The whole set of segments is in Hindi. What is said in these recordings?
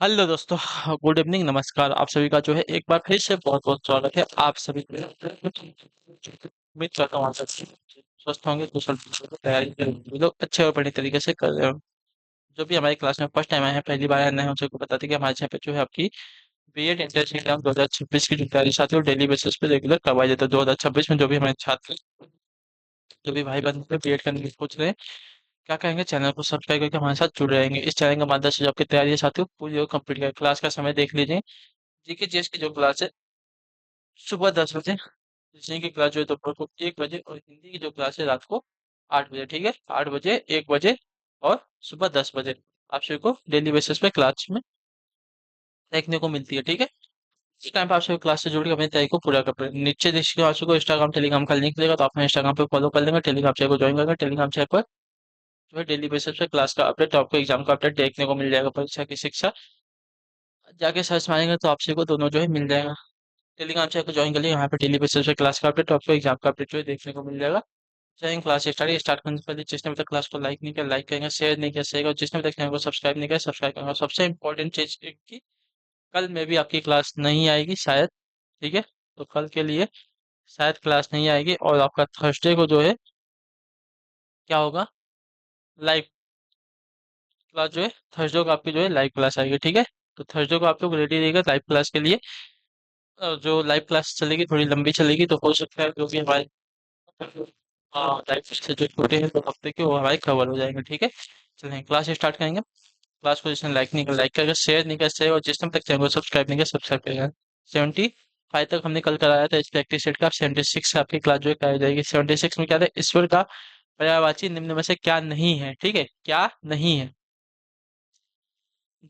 हेलो दोस्तों। गुड इवनिंग, नमस्कार। आप सभी का जो है एक बार फिर से बहुत बहुत स्वागत है। आप सभी उम्मीद करता हूँ आप सब स्वस्थ होंगे, कुशल होंगे, तैयारी कर रहे लोग अच्छे और बढ़िया तरीके से कर रहे हो। जो भी हमारी क्लास में फर्स्ट टाइम आए हैं, पहली बार आए हैं, उन सबको बताते हैं कि हमारे यहाँ पे जो है आपकी बीएड इंट्रेंस एग्जाम 2026 की जो तैयारी साथी वो डेली बेसिस पे रेगुलर करवाई जाती है। 2026 में जो भी हमारे छात्र, जो भी भाई बंधु बीएड करने की सोच रहे हैं, क्या कहेंगे, चैनल को सब्सक्राइब करके हमारे साथ जुड़े रहेंगे। इस चैनल के माध्यम से जो आपकी तैयारी है साथियों पूरी और कंप्लीट करें। क्लास का समय देख लीजिए। जीके जीएस की जो क्लास है सुबह 10 बजे, रीजनिंग की क्लास जो है दोपहर को 1 बजे, और हिंदी की जो क्लास है रात को 8 बजे। ठीक है, 8 बजे, 1 बजे और सुबह 10 बजे आप सभी को डेली बेसिस पे क्लास में देखने को मिलती है। ठीक है, इस टाइम पे आप सभी क्लास से जुड़ के अपनी तैयारी को पूरा कर पाए। नीचे देखिए आप सबको इंस्टाग्राम टेलीग्राम का लिंक मिलेगा, तो आप इंस्टाग्राम पे फॉलो कर लेंगे, टेलीग्राम चैनल को ज्वाइन करेंगे। टेलीग्राम चैनल पर जो है डेली बेसिस पे क्लास का अपडेट, आपको एग्जाम का अपडेट देखने को मिल जाएगा। परीक्षा की शिक्षा जाके सर्च मारेंगे तो आप सभी को दोनों जो है मिल जाएगा। टेलीग्राम चैनल को ज्वाइन कर लिया, यहाँ पे डेली बेसिस पे क्लास का अपडेट, आपको एग्जाम का अपडेट जो है देखने को मिल जाएगा। चाहे क्लास स्टार्ट करने से पहले जिसने अभी तक क्लास को लाइक नहीं किया लाइक करेंगे, शेयर नहीं किया शेयर करेंगे, और जिसने अभी तक चैनल को सब्सक्राइब नहीं किया सब्सक्राइब करेंगे। और सबसे इंपॉर्टेंट चीज कि कल में भी आपकी क्लास नहीं आएगी शायद। ठीक है, तो कल के लिए शायद क्लास नहीं आएगी, और आपका थर्सडे को जो है क्या होगा, लाइव क्लास जो है थर्सडे को आपकी जो है लाइव क्लास आएगी। ठीक है, तो थर्सडे को आप लोग रेडी रहिएगा लाइव क्लास के लिए। जो लाइव क्लास चलेगी थोड़ी लंबी चलेगी, तो हो सकता है जो भी हमारे लाइव से जो छोटे हैं 2 हफ्ते के, वो हमारे कवर हो जाएंगे। ठीक है, चलिए क्लास स्टार्ट करेंगे। क्लास को जिसने लाइक नहीं किया लाइक करेगा, शेयर नहीं किया शेयर, और जिसने अब तक चैनल को सब्सक्राइब नहीं किया सब्सक्राइब करेगा। 75 तक हमने कल कराया था इस प्रैक्टिस सेट का। 76 से आपकी क्लास जो है कराई जाएगी। 76 में क्या था, ईश्वर का पर्यायवाची निम्न में से क्या नहीं है। ठीक है, क्या नहीं है,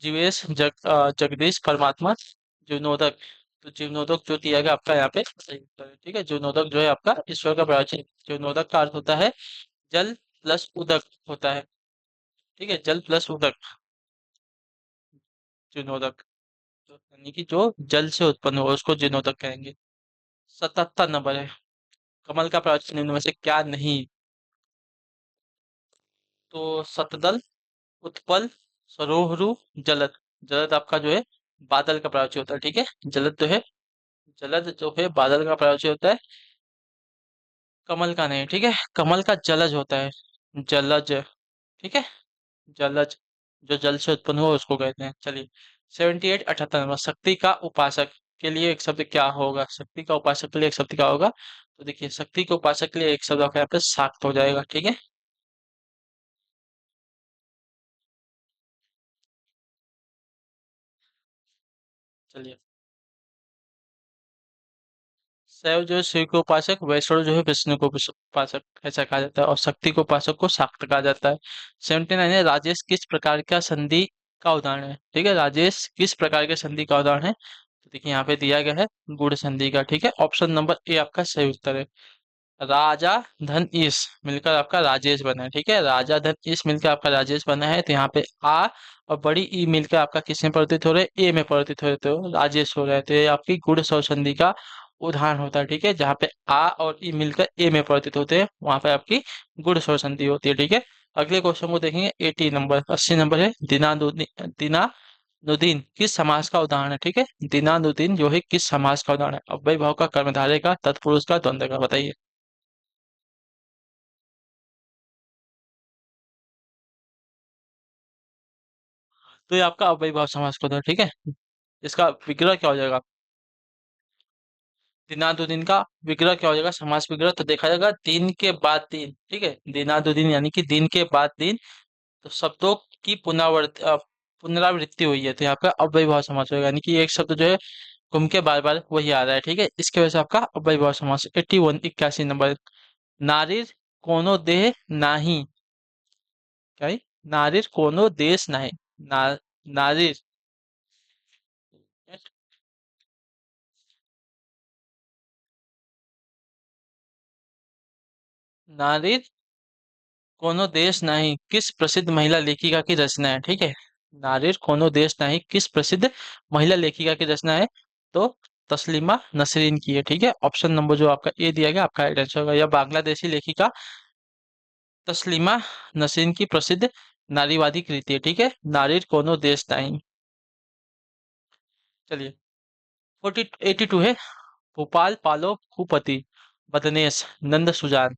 जीवेश जगदीश परमात्मा जीवनोदक। तो जीवनोदक जो दिया गया आपका यहाँ पे सही उत्तर है। ठीक है, जीवनोदक जो है आपका ईश्वर का पर्यायवाची। जीवनोदक का अर्थ होता है जल प्लस उदक होता है। ठीक है, जल प्लस उदक जीवनोदक, तो यानी कि जो जल से उत्पन्न हो उसको जीर्णोदक कहेंगे। 77 नंबर है, कमल का प्रवाची निम्न में से क्या नहीं। तो सतदल, उत्पल, सरोहरु, जलद। जलद आपका जो है बादल का प्रवाची होता है। ठीक है, जलद जो है, जलद जो है बादल का प्रवाची होता है, कमल का नहीं। ठीक है, कमल का जलज होता है, जलज। ठीक है, जलज जो जल से उत्पन्न हुआ उसको कहते हैं। चलिए 78 78 नंबर, शक्ति का उपासक के लिए एक शब्द क्या होगा। शक्ति का उपासक के लिए एक शब्द क्या होगा, तो देखिए शक्ति के उपासक के लिए एक शब्द आपका यहाँ पे शाक्त हो जाएगा। ठीक है, चलिए शैव जो है शिव के उपासक, वैष्णव जो है विष्णु को उपासक, ऐसा कहा जाता है, और शक्ति को उपासक को शाक्त कहा जाता है। 79 है, राजेश किस प्रकार का संधि का उदाहरण है। ठीक है, राजेश किस प्रकार के संधि का उदाहरण है, तो देखिए यहाँ पे दिया गया है गुण संधि का। ठीक है, ऑप्शन नंबर ए आपका सही उत्तर है। राजा धन ईश मिलकर आपका राजेश बना है। ठीक है, राजा धन ईश मिलकर आपका राजेश बना है, तो यहाँ पे आ और बड़ी ई मिलकर आपका किसमें परिवर्तित हो रहे हैं, ए में परिवर्तित हो रहे, तो राजेश हो रहा है। तो ये आपकी गुण संधि का उदाहरण होता है। ठीक है, जहाँ पे आ और ई मिलकर ए में परिवर्तित होते हैं वहां पे आपकी गुण संधि होती है। ठीक है, अगले क्वेश्चन को देखेंगे। 80 नंबर, 80 नंबर है, दिनानुदीन किस समास का उदाहरण है। ठीक है, दिनानुदीन जो है किस समास का उदाहरण है, अव्ययी भाव का, कर्मधारय का, तत्पुरुष का, द्वंद्व का, बताइए। तो ये आपका अव्ययीभाव समास का होता है। ठीक है, इसका विग्रह क्या हो जाएगा, दिनादुदीन का विग्रह क्या हो जाएगा, समास विग्रह, तो देखा जाएगा दिन के बाद दिन। ठीक है, दिनादुदीन यानी कि दिन के बाद दिन, तो शब्दों की पुनरावृत्ति हुई है, तो यहाँ पे अव्ययीभाव समास होगा, यानी कि एक शब्द जो है घूम के बार बार वही आ रहा है। ठीक है, इसकी वजह से आपका अव्ययीभाव समास। 81, 81 नंबर, नारीर कोनो देह नाही, क्या है? नारीर कोनो देश नाही, ना, नारीर, नारीर कोनो देश नहीं किस प्रसिद्ध महिला लेखिका की रचना है। ठीक है, नारिर कोनो देश नहीं किस प्रसिद्ध महिला लेखिका की रचना है, तो तस्लीमा नसरीन की है। ठीक है, ऑप्शन नंबर जो आपका ए दिया गया आपका राइट आंसर होगा। यह बांग्लादेशी लेखिका तस्लीमा नसरीन की प्रसिद्ध नारीवादी कृति है। ठीक है, नारिर कोनो देश नहीं। चलिए, 82 है। भोपाल पालो भूपति बदनेश नंद सुजान।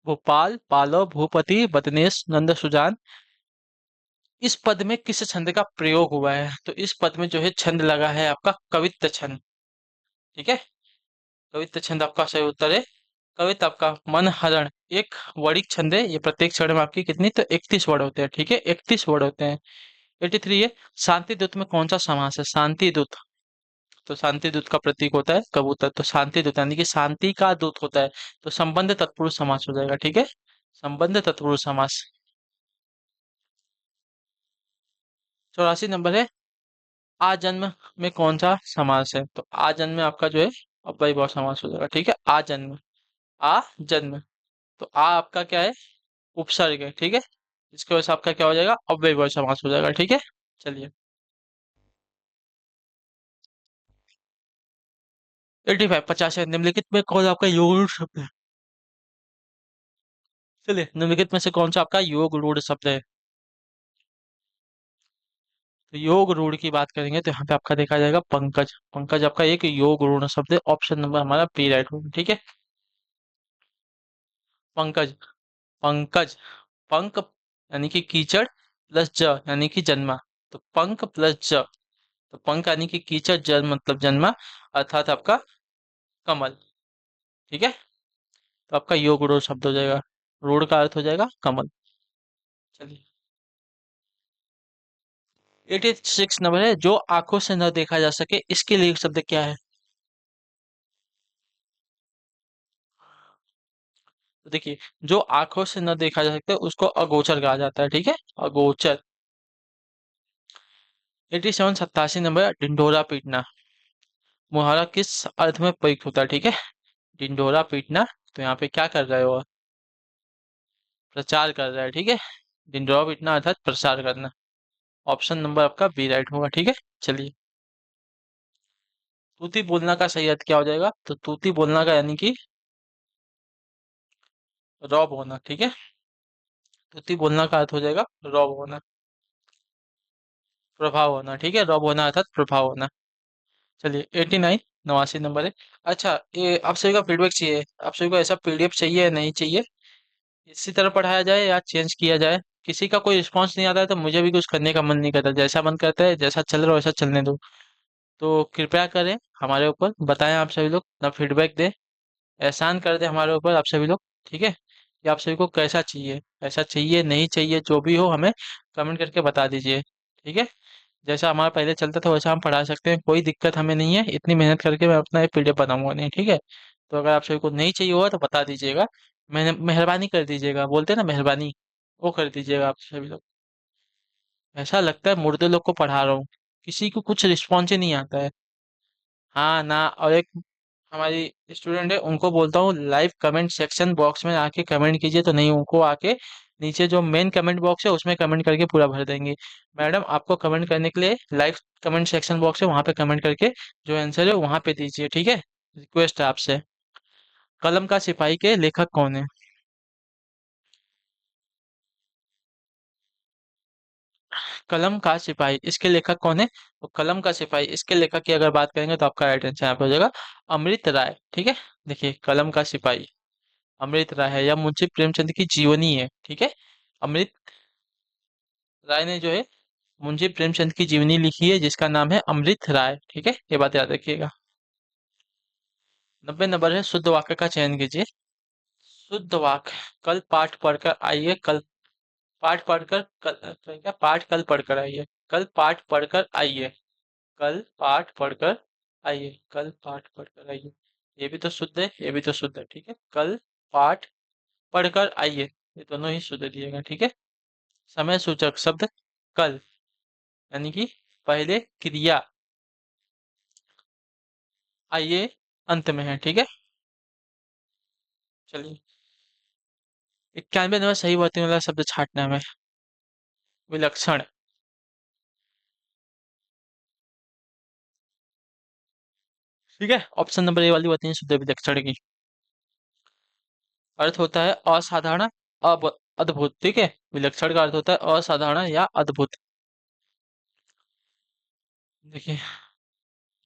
भोपाल पालो भूपति बदनेश नंद सुजान। इस पद में किस छंद का प्रयोग हुआ है? तो इस पद में जो है छंद लगा है आपका कवित्त छंद। ठीक है, कवित्त छंद आपका सही उत्तर है। कवित्त आपका मन हरण एक वर्णिक छंद है। ये प्रत्येक क्षण में आपकी कितनी, तो 31 वर्ड होते हैं। ठीक है, 31 वर्ड होते हैं। 83 है। शांति दूत में कौन सा समास है? शांति दूत, तो शांति दूत का प्रतीक होता है कबूतर, तो शांति दूत यानी कि शांति का दूत होता है। तो संबंध तत्पुरुष समास हो जाएगा। ठीक है, संबंध तत्पुरुष समास। 84 नंबर है। आजन्म में कौन सा समास है? तो आजन्म में आपका जो है अव्ययीभाव समास हो जाएगा। ठीक है, आजन्म, आ जन्म, तो आ आपका क्या है? उपसर्ग है। ठीक है, इसकी वजह से आपका क्या हो जाएगा? अव्ययीभाव समास हो जाएगा। ठीक है, चलिए। 85 50 है। निम्नलिखित में कौन आपका योग रूढ़ शब्द है? चलिए, निम्नलिखित में से कौन सा आपका योग रूढ़ शब्द है? तो योग रूढ़ की बात करेंगे तो यहाँ पे आपका देखा जाएगा पंकज। पंकज आपका एक योग रूढ़ शब्द है। ऑप्शन नंबर हमारा बी राइट होगा। ठीक है, पंकज, पंकज, पंक यानी कि कीचड़ प्लस ज यानी कि जन्मा, तो पंक प्लस ज, तो पंक यानी कि कीचड़, जल मतलब जन्मा, अर्थात आपका कमल। ठीक है, तो आपका योग रूढ़ शब्द हो जाएगा। रूढ़ का अर्थ हो जाएगा कमल। चलिए, 86 नंबर है। जो आंखों से न देखा जा सके इसके लिए शब्द क्या है? तो देखिए, जो आंखों से न देखा जा सकता उसको अगोचर कहा जाता है। ठीक है, अगोचर। 87 87 नंबर, ढिंढोरा पीटना मुहावरा किस अर्थ में प्रयुक्त होता है? ठीक है, ढिंढोरा पीटना, तो यहाँ पे क्या कर रहे हो? प्रचार कर रहा है। ठीक है, ढिंढोरा पीटना अर्थात प्रचार करना। ऑप्शन नंबर आपका बी राइट होगा। ठीक है, चलिए। तूती बोलना का सही अर्थ क्या हो जाएगा? तो तूती बोलना का यानी कि रॉब होना। ठीक है, तूती बोलना का अर्थ हो जाएगा रॉब होना, प्रभाव होना। ठीक है, रॉब होना अर्थात प्रभाव होना। चलिए, 89 89 नंबर है। अच्छा, ये आप सभी का फीडबैक चाहिए, आप सभी को ऐसा पीडीएफ चाहिए या नहीं चाहिए? इसी तरह पढ़ाया जाए या चेंज किया जाए? किसी का कोई रिस्पांस नहीं आता है तो मुझे भी कुछ करने का मन नहीं करता। जैसा मन करता है, जैसा चल रहा है वैसा चलने दो। तो कृपया करें, हमारे ऊपर बताएं आप सभी लोग, ना फीडबैक दें, एहसान कर दें हमारे ऊपर आप सभी लोग। ठीक है, कि आप सभी को कैसा चाहिए, ऐसा चाहिए नहीं चाहिए, जो भी हो हमें कमेंट करके बता दीजिए। ठीक है, जैसा हमारा पहले चलता था वैसा हम पढ़ा सकते हैं, कोई दिक्कत हमें नहीं है। इतनी मेहनत करके मैं अपना एक पीडीएफ बनाऊंगा नहीं। ठीक है, तो अगर आप सभी को नहीं चाहिए होगा तो बता दीजिएगा। मैंने मेहरबानी कर दीजिएगा, बोलते हैं ना मेहरबानी, वो कर दीजिएगा आप सभी लोग। ऐसा लगता है मुर्दे लोग को पढ़ा रहा हूँ, किसी को कुछ रिस्पॉन्स ही नहीं आता है। हाँ ना, और एक हमारी स्टूडेंट है, उनको बोलता हूँ लाइव कमेंट सेक्शन बॉक्स में आके कमेंट कीजिए, तो नहीं, उनको आके नीचे जो मेन कमेंट बॉक्स है उसमें कमेंट करके पूरा भर देंगे। मैडम, आपको कमेंट करने के लिए लाइव कमेंट सेक्शन बॉक्स है, वहां पे कमेंट करके जो आंसर है वहां पे दीजिए। ठीक है, रिक्वेस्ट है आपसे। कलम का सिपाही के लेखक कौन है? कलम का सिपाही इसके लेखक कौन है? तो कलम का सिपाही इसके लेखक की अगर बात करेंगे तो आपका राइट आंसर यहाँ पे हो जाएगा अमृत राय। ठीक है, देखिए, कलम का सिपाही अमृत राय है, या मुंशी प्रेमचंद की जीवनी है। ठीक है, अमृत राय ने जो है मुंशी प्रेमचंद की जीवनी लिखी है जिसका नाम है अमृत राय। ठीक है, ये बात याद रखिएगा। 90 नंबर है। शुद्ध वाक्य का चयन कीजिए। शुद्ध वाक्य, कल पाठ पढ़कर आइए, कल पाठ पढ़कर क्या, पाठ कल पढ़कर आइए, कल पाठ पढ़कर आइए, कल पाठ पढ़कर आइए, कल पाठ पढ़कर आइए। ये भी तो शुद्ध है, ये भी तो शुद्ध है। ठीक है, कल पाठ पढ़कर आइए, ये दोनों ही शुद्ध दिएगा। ठीक है, समय सूचक शब्द कल यानी कि पहले क्रिया, आइए अंत में है। ठीक है, चलिए। 91 नंबर, सही वर्तनी वाला शब्द छांटना में विलक्षण। ठीक है, ऑप्शन नंबर ए वाली वर्तनी शुद्ध विलक्षण की अर्थ होता है असाधारण, अब अद्भुत। ठीक है, विलक्षण का अर्थ होता है असाधारण या अद्भुत। देखिए,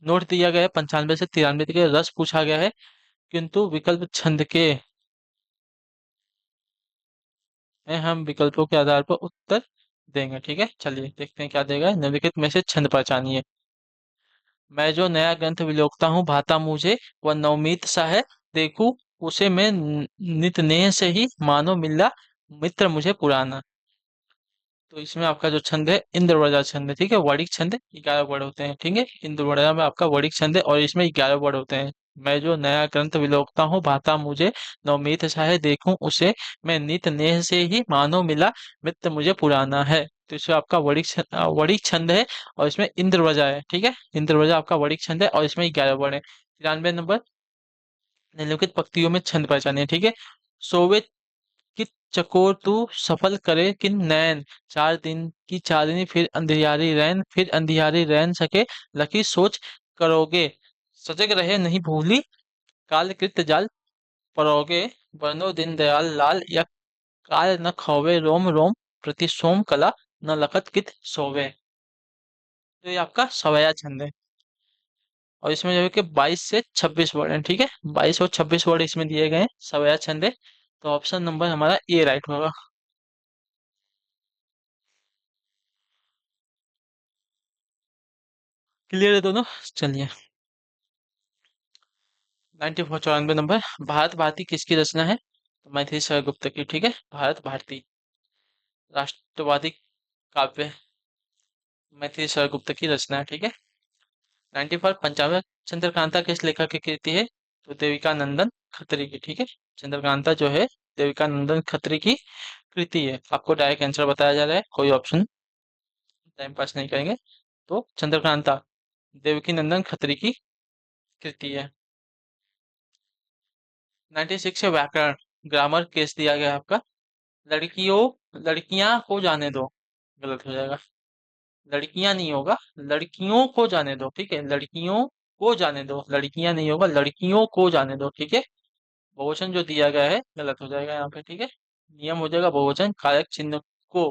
नोट दिया गया है 95 से 93 तक के रस पूछा गया है, किंतु विकल्प छंद के हैं, हम विकल्पों के आधार पर उत्तर देंगे। ठीक है, चलिए देखते हैं क्या देगा। निम्नलिखित में से छंद पहचानिए। मैं जो नया ग्रंथ विलोकता हूँ भाता मुझे, वह नवमीत सा है, देखूं उसे मैं नित नेह से ही, मानो मिला मित्र मुझे पुराना। तो इसमें आपका जो छंद है इंद्रवजा छंद है। ठीक है, वणिक छंद 11 वर्ड होते हैं। ठीक है, इंद्रवजा में आपका वणिक छंद है और इसमें 11 वर्ड होते हैं। मैं जो नया ग्रंथ विलोकता हूँ भाता मुझे, नवमीत सा है, देखूं उसे मैं नित नेह से ही, मानो मिला मित्र मुझे पुराना है। तो इसमें आपका वणिक छंद है और इसमें इंद्रवजा है। ठीक है, इंद्रवजा आपका वणिक छंद है और इसमें 11 वर्ड है। 93 नंबर, निम्नलिखित पंक्तियों में छंद पहचानिए। ठीक है, सोवे कि चकोर तू सफल करे किन नैन, 4 दिन की चांदनी फिर अंधियारी रैन, फिर अंधियारी रैन सके लकी सोच करोगे, सजग रहे नहीं भूली, काल कृत जाल परोगे, बनो दिन दयाल लाल, या काल न खोवे रोम रोम, प्रति सोम कला न लखत कित सोवे। तो ये आपका सवया छंद है और इसमें जो है कि 22 से 26 वर्ड हैं। ठीक है, 22 और 26 वर्ड इसमें दिए गए हैं, सवया छंद है। तो ऑप्शन नंबर हमारा ए राइट होगा। क्लियर है दोनों? चलिए, 94 94 नंबर, भारत भारती किसकी रचना है? तो मैथिली शरद गुप्त की। ठीक है, भारत भारती राष्ट्रवादी काव्य मैथिली शरद गुप्त की रचना है। ठीक है, 95 पंचानवे, चंद्रकांता किस लेखक की कृति है? तो देविका नंदन खत्री की। ठीक है, चंद्रकांता जो है देविका नंदन खत्री की कृति है। आपको डायरेक्ट आंसर बताया जा रहा है, कोई ऑप्शन टाइम पास नहीं करेंगे। तो चंद्रकांता देवकी नंदन खत्री की कृति है। 96 है व्याकरण, ग्रामर केस दिया गया है आपका। लड़कियों लड़कियां को जाने दो, गलत हो जाएगा। लड़कियां नहीं होगा, लड़कियों को जाने दो। ठीक है, लड़कियों को जाने दो, लड़कियां नहीं होगा, लड़कियों को जाने दो। ठीक है, बहुवचन जो दिया गया है गलत हो जाएगा यहाँ पे। ठीक है, नियम हो जाएगा बहुवचन, कारक चिन्ह को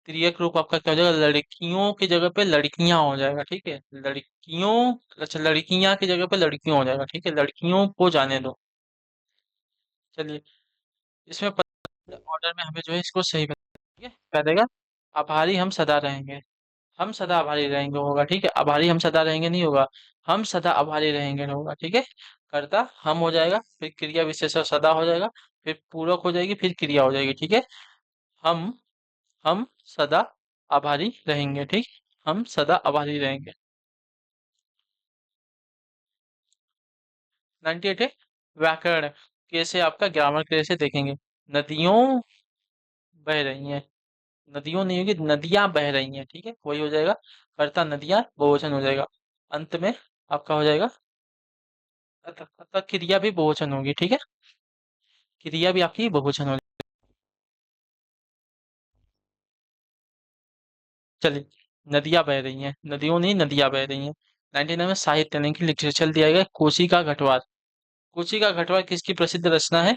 तिर्यक रूप आपका क्या हो जाएगा, लड़कियों की जगह पे लड़कियां हो जाएगा। ठीक है, लड़कियों, अच्छा लड़कियां की जगह पे लड़कियों हो जाएगा। ठीक है, लड़कियों को जाने दो। चलिए, इसमें ऑर्डर में हमें जो है इसको सही बताना है। ठीक है, क्या देगा? आभारी हम सदा रहेंगे, हम सदा आभारी रहेंगे होगा। ठीक है, आभारी हम सदा रहेंगे नहीं होगा, हम सदा आभारी रहेंगे होगा। ठीक है, कर्ता हम हो जाएगा, फिर क्रिया विशेषण सदा हो जाएगा, फिर पूरक हो जाएगी, फिर क्रिया हो जाएगी। ठीक है, हम हम सदा आभारी रहेंगे। ठीक, हम सदा आभारी रहेंगे। 98 है व्याकरण, कैसे आपका ग्रामर कैसे देखेंगे। नदियों बह रही हैं, नदियों नहीं होगी, नदियां बह रही हैं। ठीक है, वही हो जाएगा, कर्ता नदियां बहुवचन हो जाएगा। अंत में आपका हो जाएगा अतः, अतः क्रिया भी बहुवचन होगी। ठीक है, क्रिया भी आपकी बहुवचन हो जाएगी। चलिए, नदियां बह रही हैं, नदियों नहीं नदियां बह रही हैं। 99 में साहित्य यानी कि लिटरेचर दिया गया है, कोसी का घटवार। कोसी का घटवार किसकी प्रसिद्ध रचना है,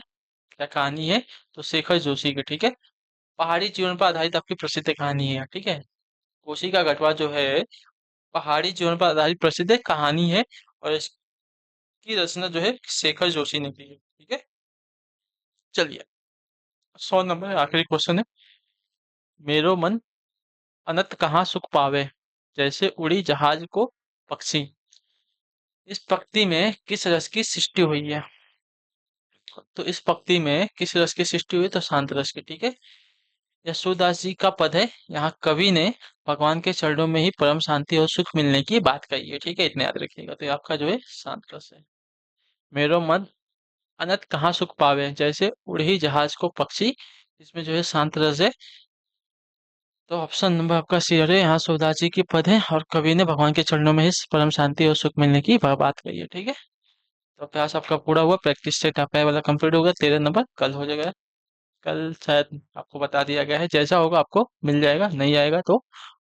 क्या कहानी है? तो शेखर जोशी की। ठीक है, पहाड़ी जीवन पर आधारित आपकी प्रसिद्ध कहानी है। ठीक है, कोसी का गठवा जो है पहाड़ी जीवन पर आधारित प्रसिद्ध कहानी है और इसकी रचना जो है शेखर जोशी ने की है। ठीक है, चलिए, 100 नंबर आखिरी क्वेश्चन है। मेरो मन अनंत कहाँ सुख पावे, जैसे उड़ी जहाज को पक्षी। इस पंक्ति में किस रस की सृष्टि हुई है? तो इस पंक्ति में किस रस की सृष्टि हुई है? तो शांत रस की। ठीक है, यशोदास जी का पद है, यहाँ कवि ने भगवान के चरणों में ही परम शांति और सुख मिलने की बात कही है। ठीक है, इतने याद रखिएगा। तो ये आपका जो है शांत रस है। मेरो मन अनंत कहाँ सुख पावे, जैसे उड़ही जहाज को पक्षी, इसमें जो है शांत रस है। तो ऑप्शन नंबर आपका सी है, यहाँ यशोदास जी की पद है और कवि ने भगवान के चरणों में ही परम शांति और सुख मिलने की बात कही है। ठीक है, तो अभ्यास आपका पूरा हुआ, प्रैक्टिस सेट आपका ये वाला कंप्लीट होगा। 13 नंबर कल हो जाएगा, कल शायद आपको बता दिया गया है, जैसा होगा आपको मिल जाएगा, नहीं आएगा तो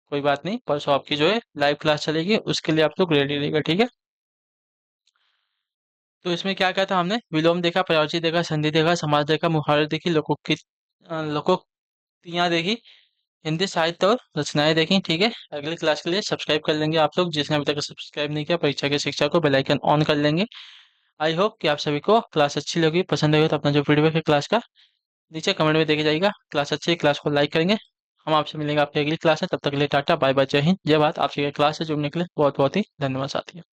कोई बात नहीं, परसों आपकी जो है लाइव क्लास चलेगी, उसके लिए आप लोग रेडी रहिएगा। ठीक है, तो इसमें क्या क्या था हमने, विलोम देखा, प्रयोज्य देखा, संधि देखा, समास देखा, मुहावरे देखी, लोकोक्तियां देखी, हिंदी साहित्य और रचनाएं देखी, ठीक है। अगली क्लास के लिए सब्सक्राइब कर लेंगे आप लोग, जिसने अभी तक सब्सक्राइब नहीं किया, परीक्षा की शिक्षा को बेल आइकन ऑन कर लेंगे। आई होप कि आप सभी को क्लास अच्छी लगी, पसंद आई हो तो अपना जो फीडबैक है क्लास का नीचे कमेंट में देके जाइएगा। क्लास अच्छी है, क्लास को लाइक करेंगे। हम आपसे मिलेंगे आपकी अगली क्लास है, तब तक के लिए टाटा बाय बाय, जय हिंद जय भारत। आपसे क्लास से जुड़ने के लिए बहुत बहुत ही धन्यवाद साथियों।